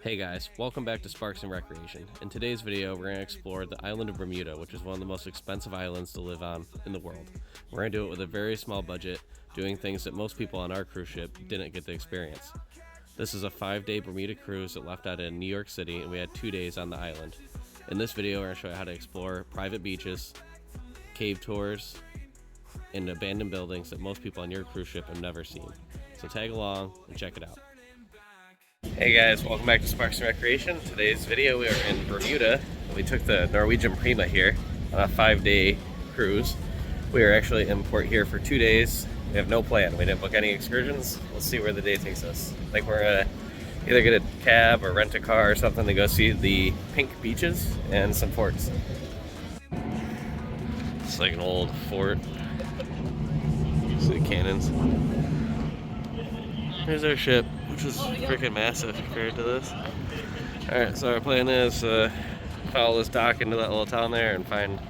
Hey guys, welcome back to Sparks and Recreation. In today's video, we're going to explore the island of Bermuda, which is one of the most expensive islands to live on in the world. We're going to do it with a very small budget, doing things that most people on our cruise ship didn't get to experience. This is a 5-day Bermuda cruise that left out in New York City, and we had 2 days on the island. In this video, we're going to show you how to explore private beaches, cave tours, and abandoned buildings that most people on your cruise ship have never seen. So tag along and check it out. Hey guys, welcome back to Sparks and Recreation. Today's video, we are in Bermuda. We took the Norwegian Prima here on a 5-day cruise. We are actually in port here for 2 days. We have no plan. We didn't book any excursions. We'll see where the day takes us. Like we're gonna either get a cab or rent a car or something to go see the pink beaches and some forts. It's like an old fort. See the cannons. Here's our ship, which is freaking massive compared to this. Alright, so our plan is follow this dock into that little town there and find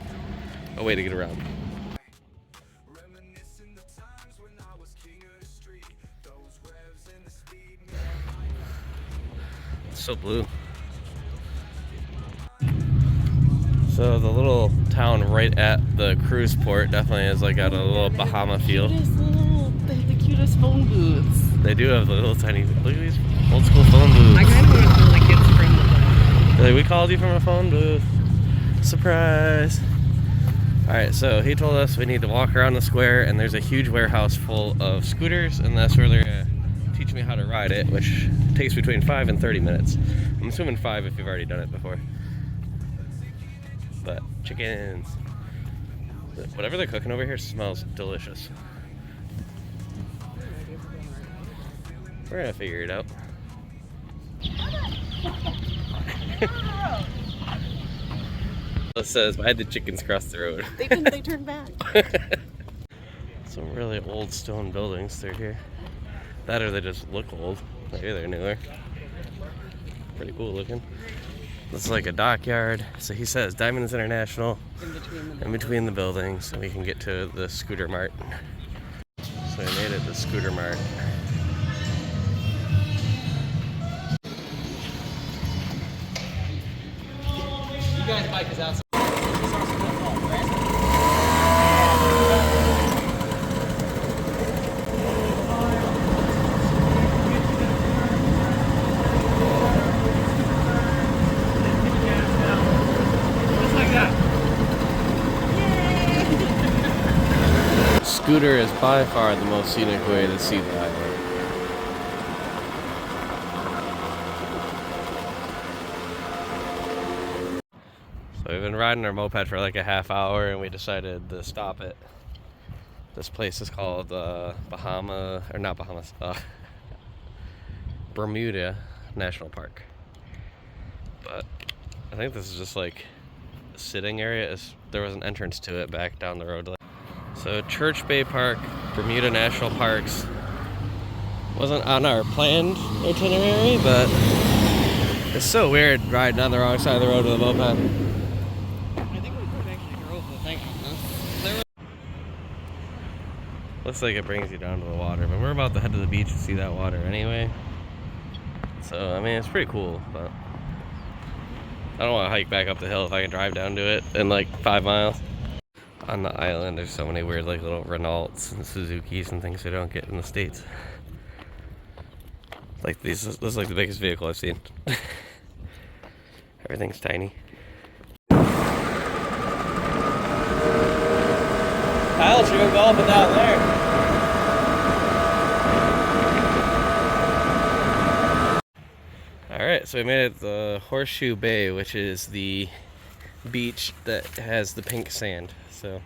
a way to get around. It's so blue. So the little town right at the cruise port definitely has like got a little Bahama feel. They have the cutest phone booths. They do have the little tiny, look at these old school phone booths. I kind of want to call the kids from the Like, we called you from a phone booth. Surprise. Alright, so he told us we need to walk around the square and there's a huge warehouse full of scooters and that's where they're going to teach me how to ride it, which takes between 5 and 30 minutes. I'm assuming 5 if you've already done it before. But chickens. Whatever they're cooking over here smells delicious. We're gonna figure it out. It says, why the chickens cross the road? They turned back. Some really old stone buildings through here. That or they just look old. Maybe they're newer. Pretty cool looking. This is like a dockyard. So he says Diamonds International in between the buildings, and we can get to the scooter mart. So we made it to Scooter Mart. You guys' bike is outside. Scooter is by far the most scenic way to see the island. So we've been riding our moped for like a half hour and we decided to stop it. This place is called Bermuda National Park. But I think this is just like a sitting area. There was an entrance to it back down the road. So Horseshoe Bay Park, Bermuda National Parks, wasn't on our planned itinerary, but it's so weird riding on the wrong side of the road with a moped. I think we could actually drove the thing on this. Looks like it brings you down to the water, but we're about to head to the beach to see that water anyway. So, I mean, it's pretty cool, but I don't want to hike back up the hill if I can drive down to it in like 5 miles. On the island, there's so many weird like little Renaults and Suzukis and things we don't get in the States. Like this is like the biggest vehicle I've seen. Everything's tiny. Kyle, should we go golfing down there? Alright, so we made it to the Horseshoe Bay, which is the beach that has the pink sand. So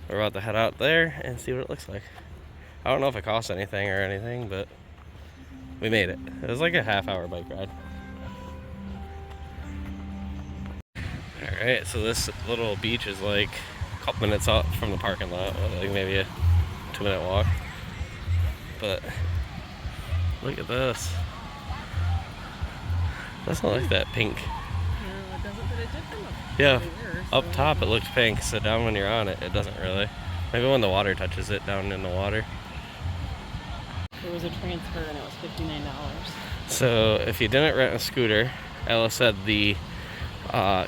we're about to head out there and see what it looks like. I don't know if it costs anything or anything, but we made it. It was like a half-hour bike ride. Alright, so this little beach is like a couple minutes out from the parking lot, like maybe a 2-minute walk. But look at this. That's not like that pink. No, it doesn't, but it did come up. Yeah, There, up so- top it looks pink, so down when you're on it, it doesn't really. Maybe when the water touches it down in the water. There was a transfer and it was $59. So if you didn't rent a scooter, Ella said the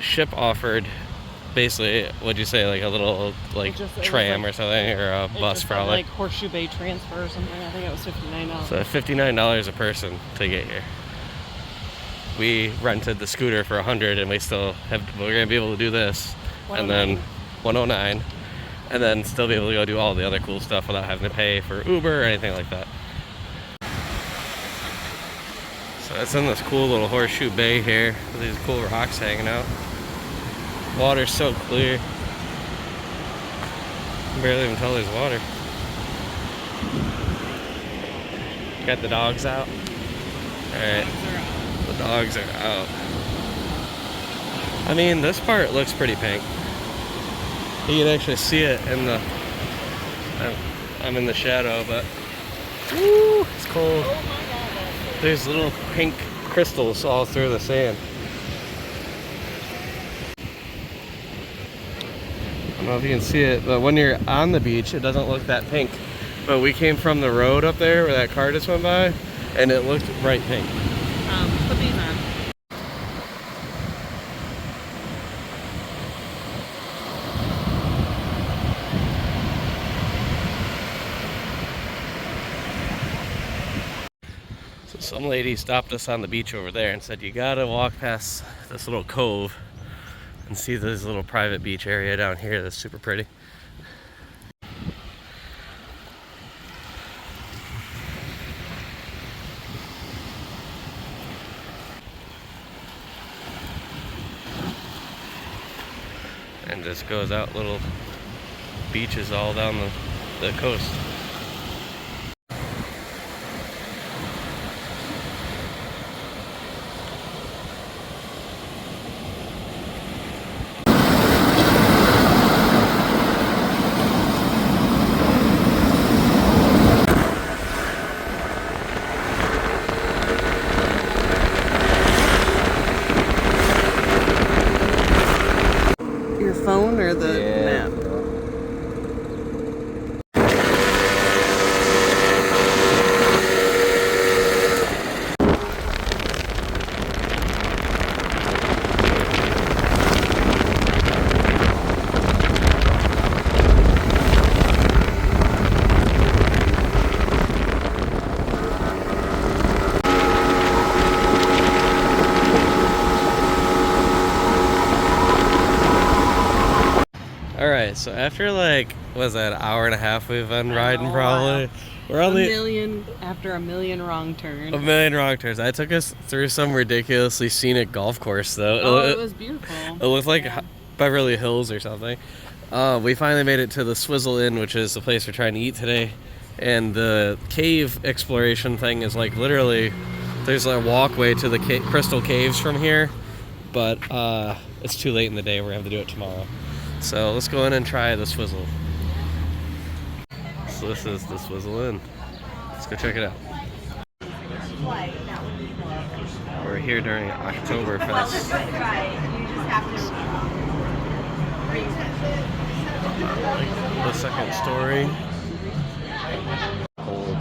ship offered basically, what'd you say, like a little tram or something, or a bus probably. Like Horseshoe Bay transfer or something. I think it was $59. So $59 a person to get here. We rented the scooter for $100, and we're gonna be able to do this, and then $109, and then still be able to go do all the other cool stuff without having to pay for Uber or anything like that. So it's in this cool little Horseshoe Bay here with these cool rocks hanging out. Water's so clear. You can barely even tell there's water. Got the dogs out. Alright. The dogs are out. I mean, this part looks pretty pink. You can actually see it in the... I'm in the shadow, but... Woo, it's cold. There's little pink crystals all through the sand. I don't know if you can see it, but when you're on the beach, it doesn't look that pink. But we came from the road up there where that car just went by, and it looked bright pink. Put these on. So some lady stopped us on the beach over there and said, you gotta walk past this little cove and see this little private beach area down here that's super pretty. And just goes out little beaches all down the coast. Your phone or the map? Alright, so after was that an hour and a half we've been riding probably? We're on After a million wrong turns. A million wrong turns. I took us through some ridiculously scenic golf course though. Oh, it was beautiful. It looked like Beverly Hills or something. We finally made it to the Swizzle Inn, which is the place we're trying to eat today. And the cave exploration thing is literally, there's a walkway to the crystal caves from here. But it's too late in the day. We're going to have to do it tomorrow. So let's go in and try the Swizzle. So this is the Swizzle Inn. Let's go check it out. We're here during Oktoberfest. The second story. Cold.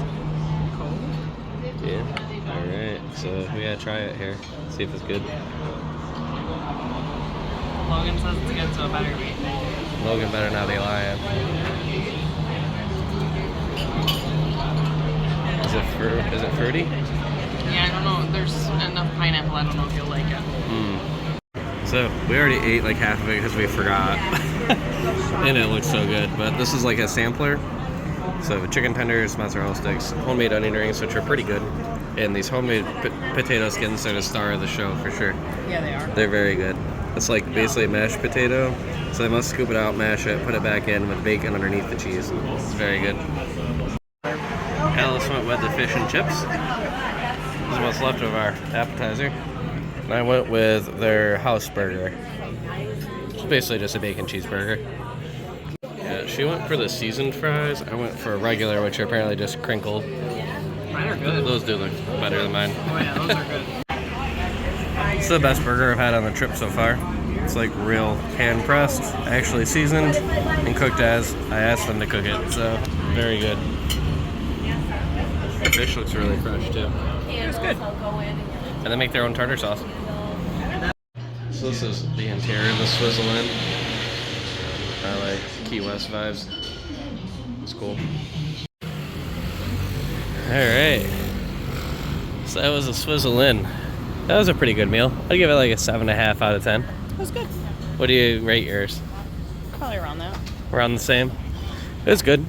Yeah. Alright, so we gotta try it here. See if it's good. Logan says it's good, so it better be. Logan better not be lying. Is it fruity? Yeah, I don't know. There's enough pineapple. I don't know if you'll like it. So we already ate half of it because we forgot. And it looks so good. But this is a sampler. So chicken tenders, mozzarella sticks, homemade onion rings, which are pretty good. And these homemade potato skins are the star of the show for sure. Yeah, they are. They're very good. It's basically mashed potato. So they must scoop it out, mash it, put it back in with bacon underneath the cheese. It's very good. Alice went with the fish and chips. This is what's left of our appetizer. And I went with their house burger. It's basically just a bacon cheeseburger. Yeah, she went for the seasoned fries. I went for regular, which are apparently just crinkled. Mine are good. Those do look better than mine. Oh yeah, those are good. It's the best burger I've had on the trip so far. It's real hand pressed, actually seasoned and cooked as I asked them to cook it. So very good. The fish looks really fresh too. It's good. And they make their own tartar sauce. So this is the interior of the Swizzle Inn. I like Key West vibes. It's cool. Alright. So that was a Swizzle Inn. That was a pretty good meal. I'd give it like a 7.5 out of 10. It was good. What do you rate yours? Probably around that. Around the same? It was good.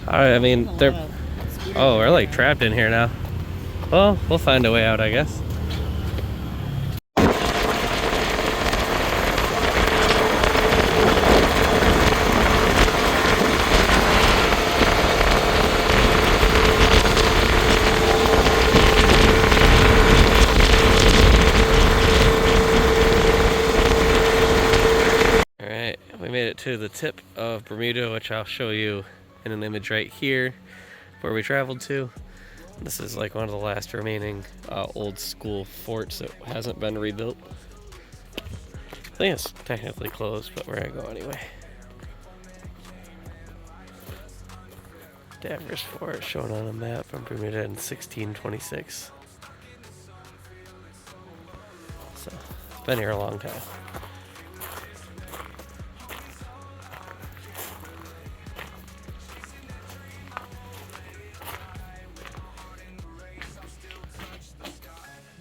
I mean, they're... Oh, we're like trapped in here now. Well, we'll find a way out, I guess. To the tip of Bermuda, which I'll show you in an image right here where we traveled to. This is like one of the last remaining old school forts that hasn't been rebuilt. I think it's technically closed, but we're gonna go anyway. Davros Fort shown on a map from Bermuda in 1626. So it's been here a long time.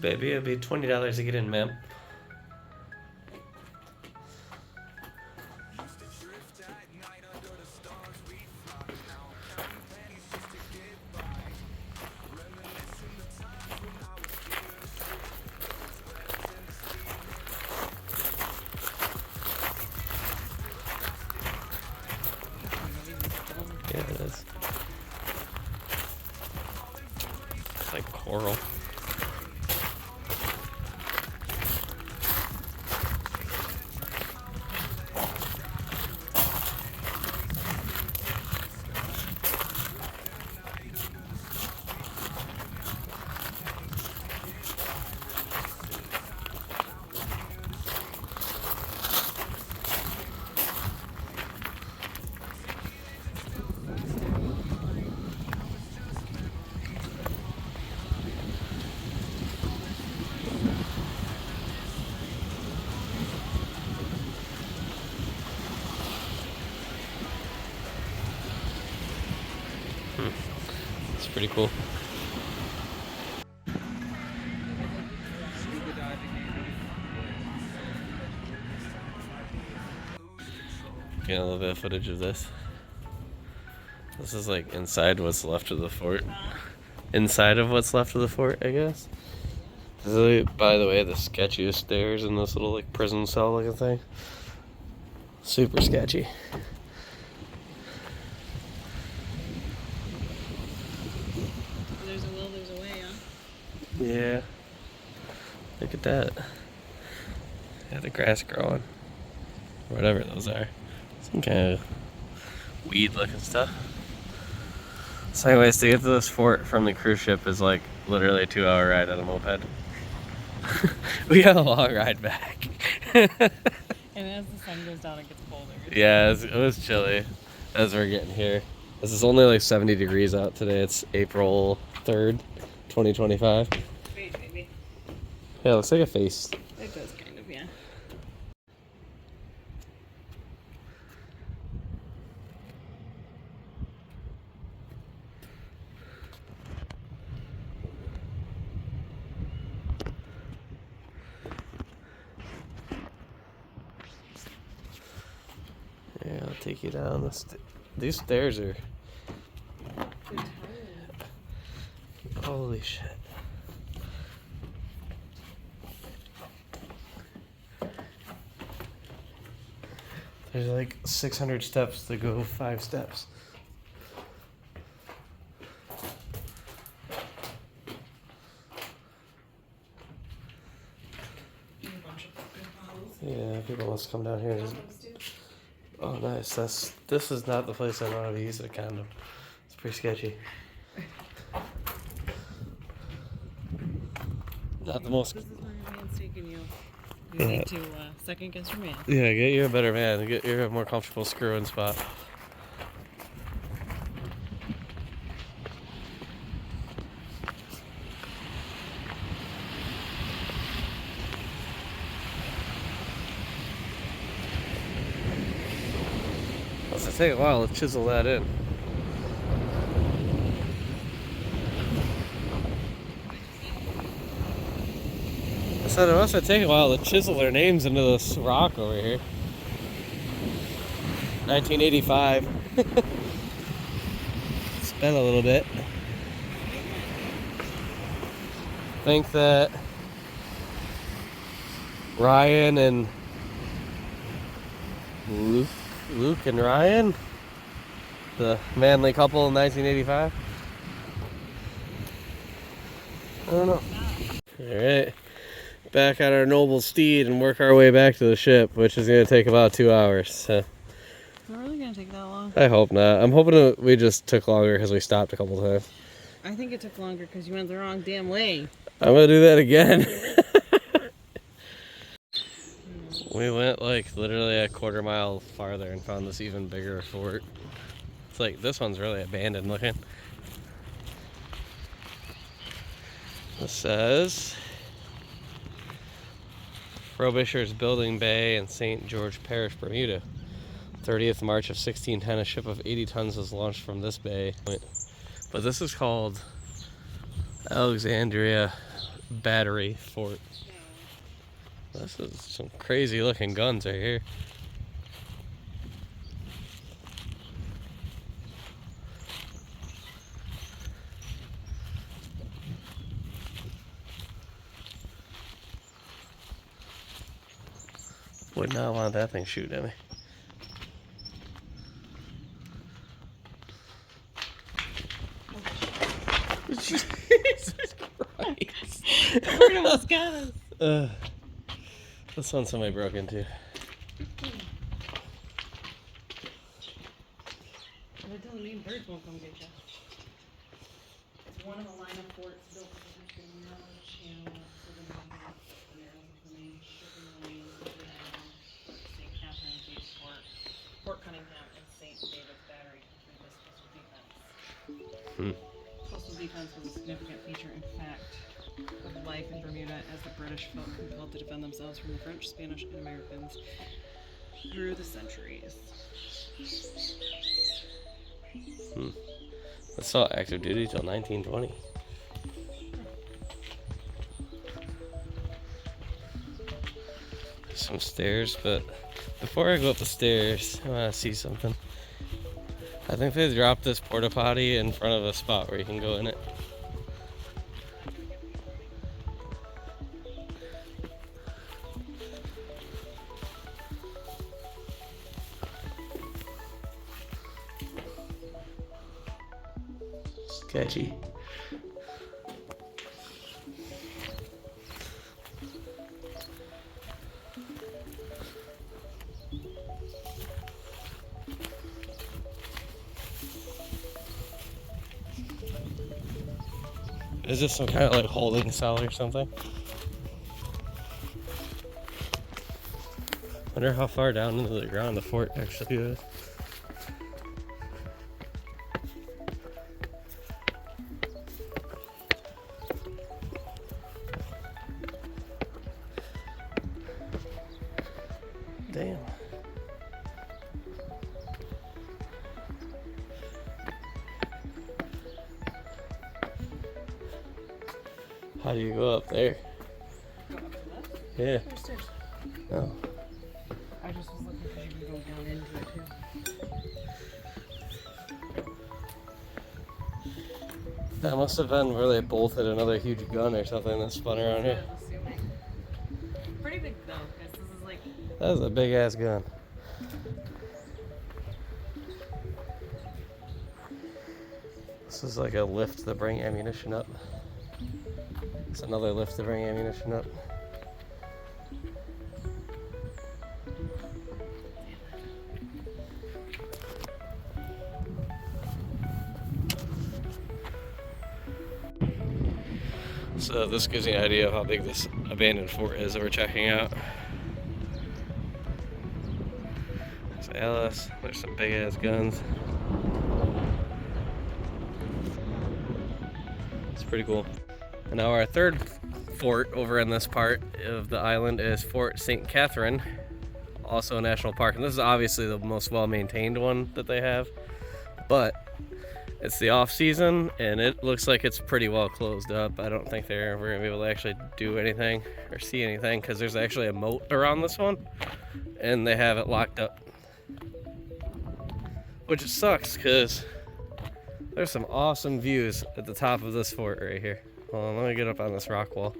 Baby, it'd be $20 to get in, ma'am. Yeah, it is. It's like coral. It's pretty cool. Getting a little bit of footage of this. This is like inside what's left of the fort. Inside of what's left of the fort, I guess. This is, by the way, the sketchiest stairs in this little like prison cell looking thing. Super sketchy. There's a will, there's a way, huh? Yeah. Look at that. Yeah, the grass growing. Whatever those are. Some kind of weed looking stuff. So anyways, to get to this fort from the cruise ship is like literally a 2-hour ride on a moped. We got a long ride back. And as the sun goes down, it gets colder. Yeah, it was chilly as we're getting here. This is only like 70 degrees out today. It's April 3rd, 2025. Face, maybe. Yeah, it looks like a face. It does kind of, yeah. Yeah, I'll take you down. These stairs are... Holy shit. There's like 600 steps to go 5 steps. Yeah, people must come down here. Oh, nice. This is not the place I want to use a condom. It's pretty sketchy. Not the most. This is where your man's taking you. You Yeah. need to second guess your man. Yeah, get you a better man. Get you a more comfortable screw-in spot. to take a while to chisel that in. I said it must have taken a while to chisel their names into this rock over here. 1985. It's been a little bit. I think that Ryan and Luke and Ryan, the manly couple in 1985. I don't know. Alright, back on our noble steed and work our way back to the ship, which is going to take about 2 hours. So. Is it really going to take that long? I hope not. I'm hoping we just took longer because we stopped a couple times. I think it took longer because you went the wrong damn way. I'm going to do that again. We went like literally a quarter mile farther and found this even bigger fort. It's like, this one's really abandoned looking. This says Frobisher's Building Bay in St. George Parish, Bermuda. 30th March of 1610, a ship of 80 tons was launched from this bay. But this is called Alexandria Battery Fort. This is some crazy looking guns right here. Would not want that thing shooting at me. Jesus Christ. It almost got us. This one somebody broke into. They're telling me birds won't come get you. It's one of a line of forts built to protect the narrow channel for the main shipping lanes of the island. Fort St. Catherine Beach Fort, Fort Cunningham, and St. David's Battery complete this coastal defense. Coastal defense was a significant feature, in fact, of life in Bermuda as the British felt compelled to defend themselves from the French, Spanish, and Americans through the centuries. It saw active duty till 1920. Some stairs, but before I go up the stairs, I want to see something. I think they dropped this porta potty in front of a spot where you can go in it. Sketchy. Is this some kind of like holding cell or something? Wonder how far down into the ground the fort actually is. Damn. How do you go up there? Go up to the left? Yeah. There's stairs. Oh. I just was looking because you can go down into it too. That must have been where they bolted another huge gun or something that spun around here. Pretty big though, because this is like. That was a big ass gun. This is like a lift to bring ammunition up. It's another lift to bring ammunition up. So this gives you an idea of how big this abandoned fort is that we're checking out. There's Alice, there's some big ass guns. It's pretty cool. And now our third fort over in this part of the island is Fort St. Catherine, also a national park, and this is obviously the most well-maintained one that they have, but it's the off season and it looks like it's pretty well closed up. I don't think they're ever gonna be able to actually do anything or see anything because there's actually a moat around this one and they have it locked up, which sucks because there's some awesome views at the top of this fort right here. Hold on, let me get up on this rock wall.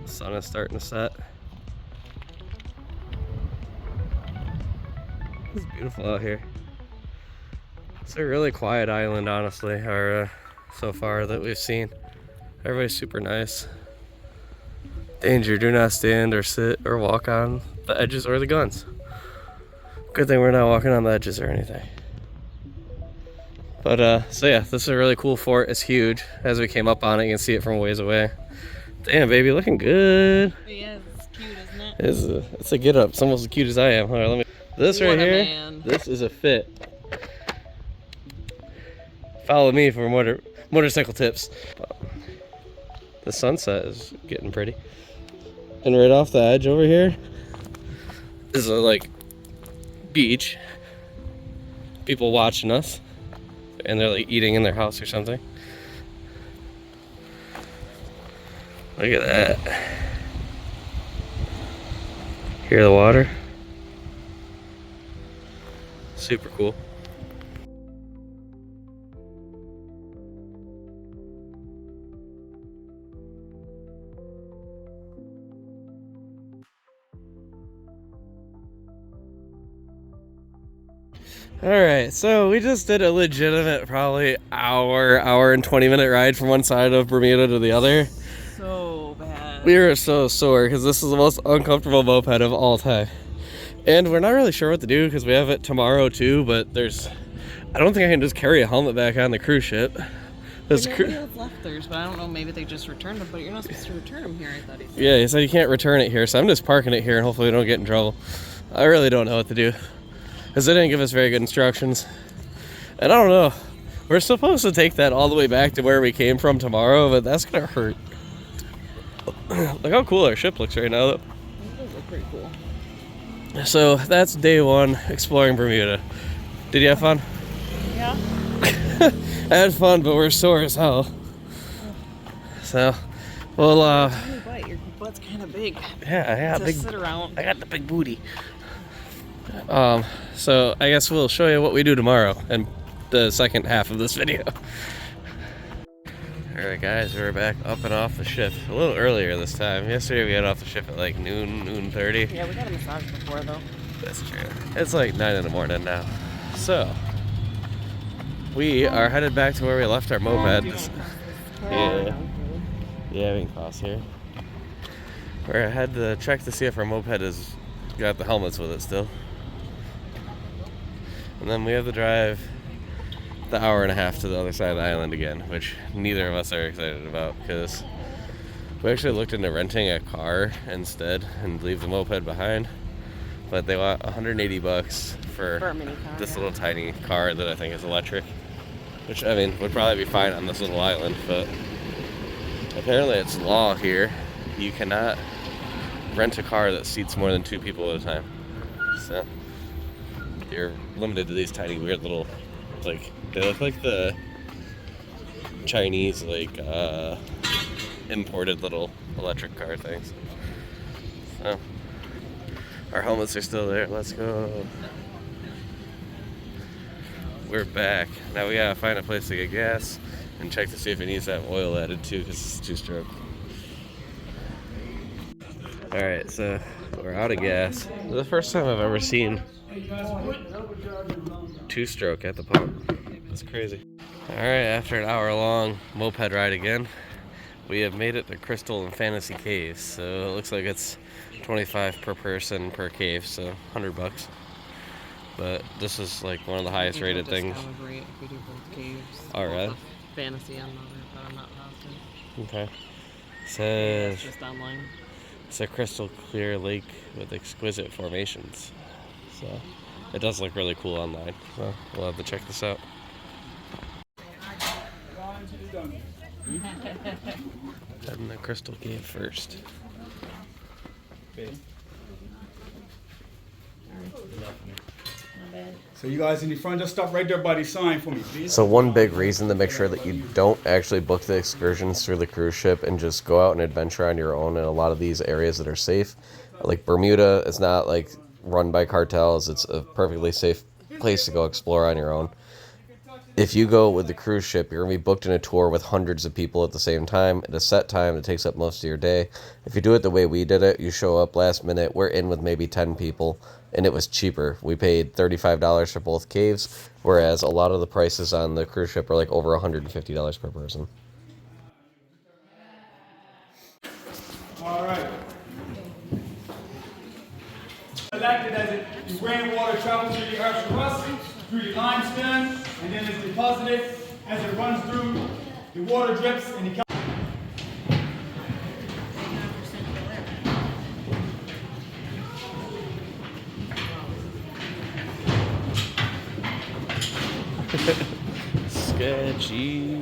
The sun is starting to set. It's beautiful out here. It's a really quiet island, honestly, or so far that we've seen. Everybody's super nice. Danger, do not stand or sit or walk on the edges or the guns. Good thing we're not walking on the edges or anything. But, so yeah, this is a really cool fort. It's huge. As we came up on it, you can see it from a ways away. Damn, baby, looking good. Yeah, it's cute, isn't it? It's a get up. It's almost as cute as I am. Hold on, let me. This right here, man. this is a fit. Follow me for motorcycle tips. The sunset is getting pretty. And right off the edge over here is a like beach. People watching us. And they're like eating in their house or something. Look at that. Hear the water? Super cool. Alright, so we just did a legitimate probably hour and 20-minute ride from one side of Bermuda to the other. So bad. We were so sore because this is the most uncomfortable moped of all time. And we're not really sure what to do because we have it tomorrow too, but I don't think I can just carry a helmet back on the cruise ship. Nobody else left theirs, but I don't know, maybe they just returned them, but you're not supposed to return them here, I thought he said. Yeah, he said you can't return it here, so I'm just parking it here and hopefully we don't get in trouble. I really don't know what to do because they didn't give us very good instructions. And I don't know, we're supposed to take that all the way back to where we came from tomorrow, but that's gonna hurt. Look how cool our ship looks right now though. It does look pretty cool. So that's day one exploring Bermuda. Did you have fun? Yeah. I had fun, but we're sore as hell. So, well, Your butt's kind of big. yeah, to sit around. I got the big booty. So I guess we'll show you what we do tomorrow in the second half of this video. Alright guys, we're back up and off the ship. A little earlier this time. Yesterday we got off the ship at like noon 30. Yeah, we got a massage before though. That's true. It's like 9 in the morning now. So, we are headed back to where we left our moped. Yeah, we can cross here. We're ahead to check to see if our moped has got the helmets with it still. And then we have to drive the hour and a half to the other side of the island again, which neither of us are excited about because we actually looked into renting a car instead and leave the moped behind. But they want $180 for a mini car, this little tiny car that I think is electric. Which, I mean, would probably be fine on this little island, but apparently it's law here. You cannot rent a car that seats more than 2 people at a time. So, you're limited to these tiny, weird little, like, they look like the Chinese, like, imported little electric car things. So, our helmets are still there. Let's go. We're back. Now we gotta find a place to get gas and check to see if it needs that oil added too because it's 2-stroke. Alright, so we're out of gas. This is the first time I've ever seen 2-stroke at the pump. That's crazy. Alright, after an hour-long moped ride again, we have made it to Crystal and Fantasy Caves. So it looks like it's $25 per person per cave, so $100. But this is like one of the highest rated things. Rate if we do both caves. All right. Fantasy and other, but I'm not positive. Okay. It's just online. It's a crystal clear lake with exquisite formations. So it does look really cool online. So we'll have to check this out. Heading the Crystal Cave first. So you guys in the front, just stop right there by the sign for me, please. So one big reason to make sure that you don't actually book the excursions through the cruise ship and just go out and adventure on your own in a lot of these areas that are safe. Like Bermuda, it's not like run by cartels. It's a perfectly safe place to go explore on your own. If you go with the cruise ship, you're going to be booked in a tour with hundreds of people at the same time at a set time that takes up most of your day. If you do it the way we did it, you show up last minute, we're in with maybe 10 people, and it was cheaper. We paid $35 for both caves, whereas a lot of the prices on the cruise ship are like over $150 per person. All right. Selected as the rainwater travels through the earth's crust, through the limestone, and then is deposited as it runs through. The water drips and the Sketchy.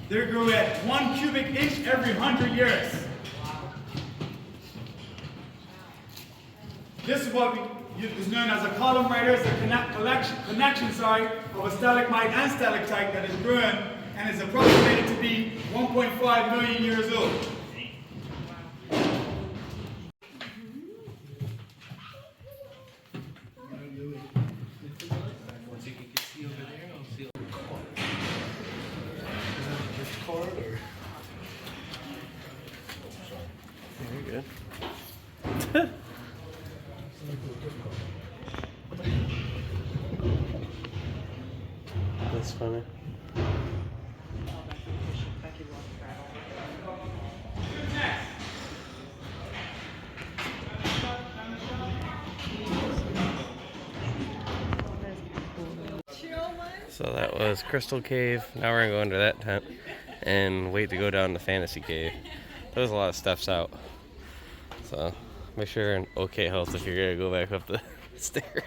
They grew at 1 cubic inch every 100 years. This is what is known as a column writer. It's a connection of a stalagmite and stalactite that is grown and is approximated to be 1.5 million years old. Very good. That's funny. So that was Crystal Cave. Now we're gonna go into that tent and wait to go down to Fantasy Cave. There was a lot of steps out. So make sure you're in okay health if you're gonna go back up the stairs.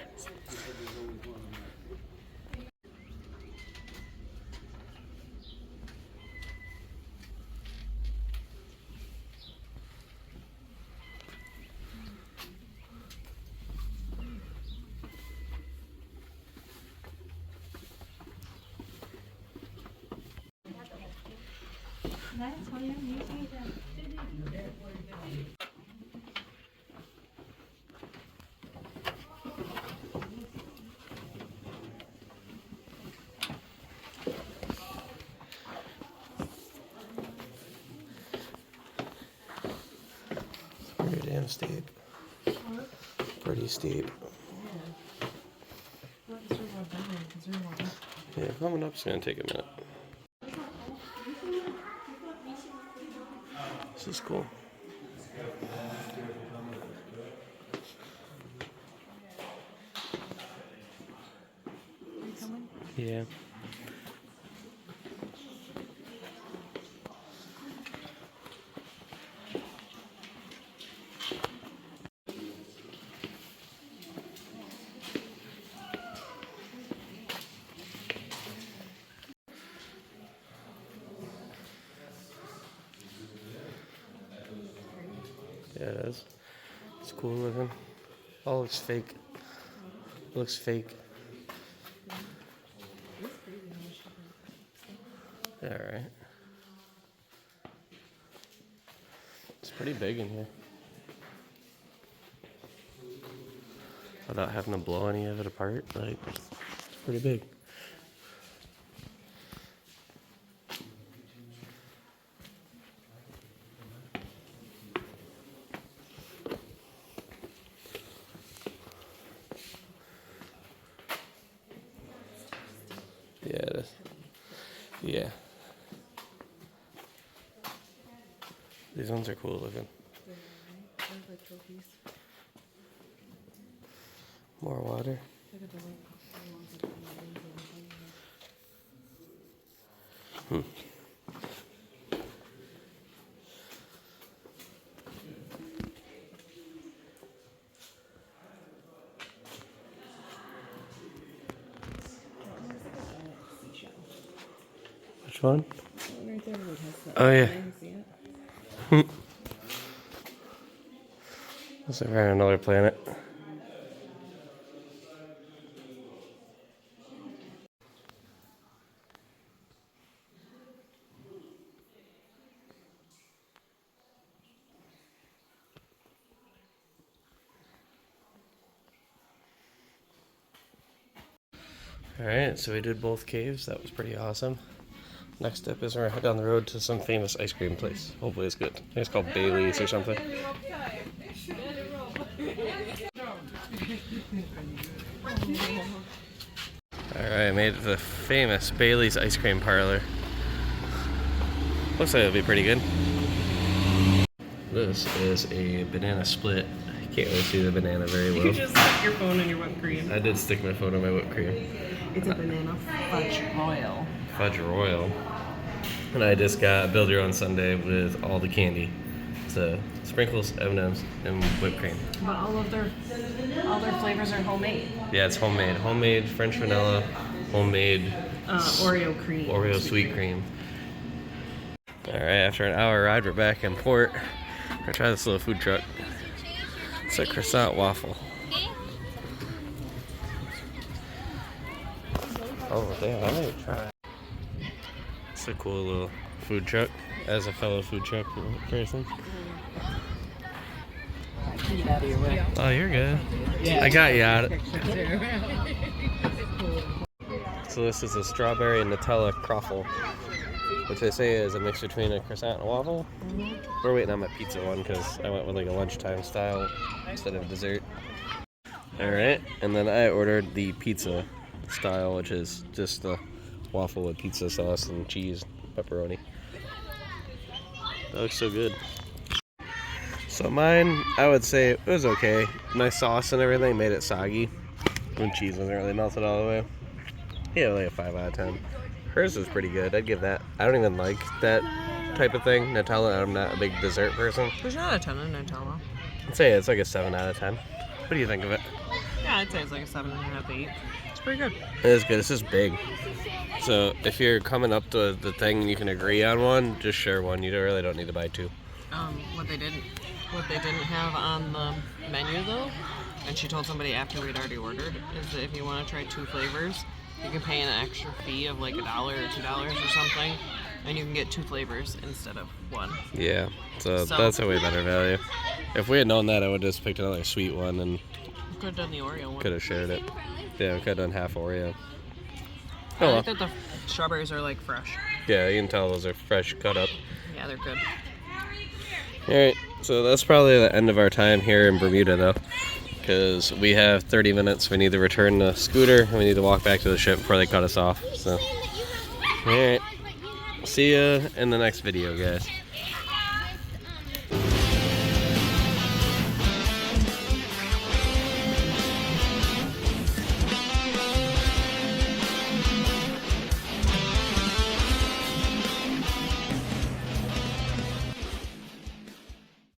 Pretty damn steep. Pretty steep. Yeah, coming up's gonna take a minute. This is cool. Yeah. Yeah, it is. It's cool looking. All looks fake. Looks fake. Yeah, right. It's pretty big in here. Without having to blow any of it apart, like, it's pretty big. Yeah, it is. Yeah. These ones are cool looking. More water. Which one? Right there, it has the Oh, yeah. thing, see it? Looks like we're on another planet. Alright, so we did both caves. That was pretty awesome. Next step is we're gonna head down the road to some famous ice cream place. Hopefully it's good. I think it's called Bailey's or something. Alright, made it to the famous Bailey's ice cream parlor. Looks like it'll be pretty good. This is a banana split. I can't really see the banana very well. You just stick your phone in your whipped cream. I did stick my phone in my whipped cream. It's a banana fudge royal. Fudge royal. And I just got build your own sundae with all the candy. So sprinkles, M&Ms, and whipped cream. But all their flavors are homemade. Yeah, it's homemade. Homemade French vanilla, homemade Oreo cream. Oreo sweet cream. Alright, after an hour ride, we're back in port. We're gonna try this little food truck. It's a croissant waffle. Oh, damn, I might try. It's a cool little food truck. As a fellow food truck person. Get out of your way. Oh, you're good. Yeah. I got you out. So this is a strawberry and Nutella croffle, which they say is a mix between a croissant and a waffle. We're waiting on my pizza one because I went with like a lunchtime style instead of dessert. Alright, and then I ordered the pizza style, which is just the waffle with pizza sauce and cheese, pepperoni. That looks so good. So mine, I would say it was okay. Nice sauce and everything made it soggy. And cheese wasn't really melted all the way. Yeah, like a 5 out of 10. Hers was pretty good. I'd give that. I don't even like that type of thing. Nutella, I'm not a big dessert person. There's not a ton of Nutella. I'd say it's like a 7 out of 10. What do you think of it? Yeah, I'd say it's like a 7.5, 8. It's pretty good. It is good. It's just big. So if you're coming up to the thing and you can agree on one, just share one. You really don't need to buy two. What they didn't have on the menu though, and she told somebody after we'd already ordered, is that if you want to try 2 flavors, you can pay an extra fee of like $1 or $2 or something, and you can get 2 flavors instead of 1. Yeah, so that's a way better value. If we had known that, I would have just picked another sweet one and Could have done the Oreo one. could have shared it. Yeah, we could have done half Oreo. I Oh, like well. that the strawberries are like fresh. Yeah, you can tell those are fresh cut up. Yeah, they're good. Alright, so that's probably the end of our time here in Bermuda though, because we have 30 minutes. We need to return the scooter and we need to walk back to the ship before they cut us off. So, alright, see ya in the next video, guys.